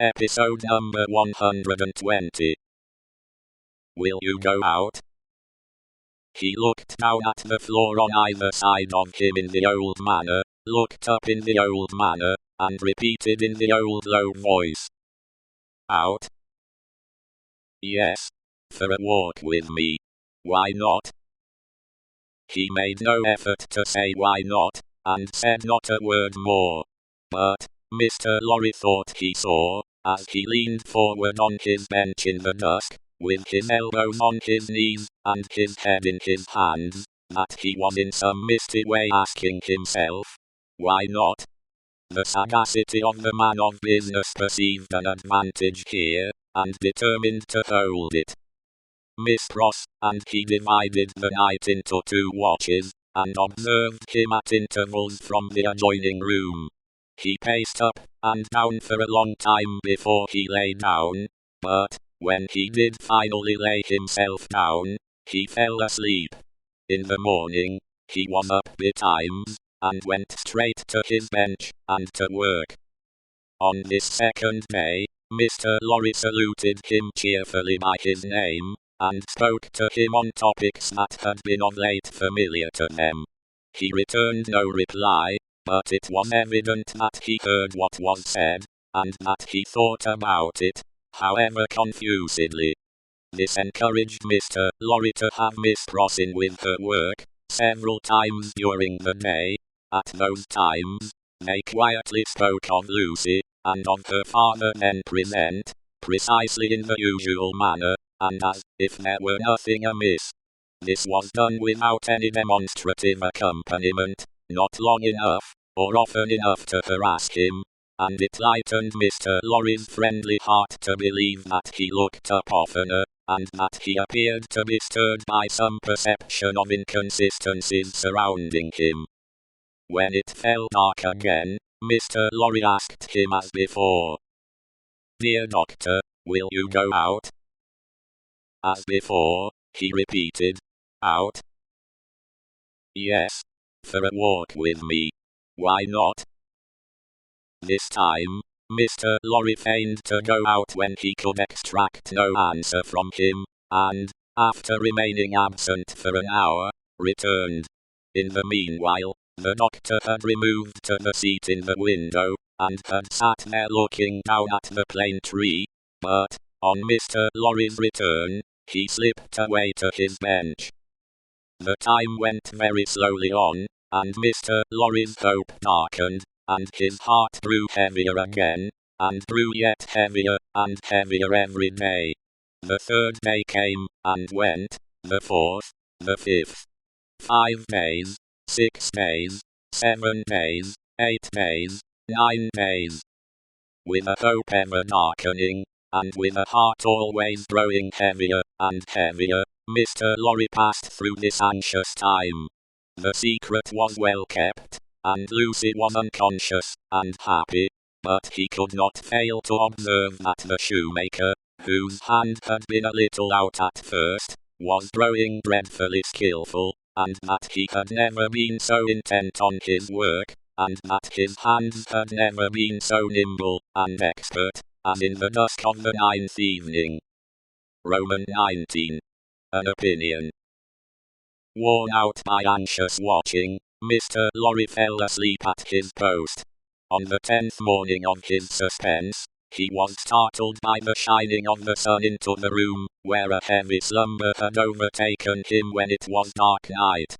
Episode number 120. Will you go out? He looked down at the floor on either side of him in the old manner, looked up in the old manner, and repeated in the old low voice. Out? Yes. For a walk with me. Why not? He made no effort to say why not, and said not a word more. But Mr. Lorry thought he saw, as he leaned forward on his bench in the dusk, with his elbows on his knees, and his head in his hands, that he was in some misty way asking himself, why not? The sagacity of the man of business perceived an advantage here, and determined to hold it. Miss Pross and he divided the night into 2 watches, and observed him at intervals from the adjoining room. He paced up and down for a long time before he lay down, but, when he did finally lay himself down, he fell asleep. In the morning, he was up betimes, and went straight to his bench, and to work. On this second day, Mr. Lorry saluted him cheerfully by his name, and spoke to him on topics that had been of late familiar to them. He returned no reply, but it was evident that he heard what was said, and that he thought about it, however confusedly. This encouraged Mr. Lorry to have Miss Pross in with her work, several times during the day. At those times, they quietly spoke of Lucy, and of her father then present, precisely in the usual manner, and as if there were nothing amiss. This was done without any demonstrative accompaniment, not long enough, or often enough to harass him, and it lightened Mr. Lorry's friendly heart to believe that he looked up oftener, and that he appeared to be stirred by some perception of inconsistencies surrounding him. When it fell dark again, Mr. Lorry asked him as before, "Dear doctor, will you go out?" As before, he repeated, "Out?" "Yes. For a walk with me. Why not?" This time, Mr. Lorry feigned to go out when he could extract no answer from him, and, after remaining absent for an hour, returned. In the meanwhile, the doctor had removed to the seat in the window, and had sat there looking down at the plane tree, but, on Mr. Lorry's return, he slipped away to his bench. The time went very slowly on, and Mr. Lorry's hope darkened, and his heart grew heavier again, and grew yet heavier and heavier every day. The 3rd day came, and went, the 4th, the 5th. 5 days, 6 days, 7 days, 8 days, 9 days. With a hope ever darkening, and with a heart always growing heavier and heavier, Mr. Lorry passed through this anxious time. The secret was well kept, and Lucy was unconscious and happy, but he could not fail to observe that the shoemaker, whose hand had been a little out at first, was growing dreadfully skillful, and that he had never been so intent on his work, and that his hands had never been so nimble and expert, as in the dusk of the 9th evening. Roman 19. An opinion. Worn out by anxious watching, Mr. Lorry fell asleep at his post. On the 10th morning of his suspense, he was startled by the shining of the sun into the room, where a heavy slumber had overtaken him when it was dark night.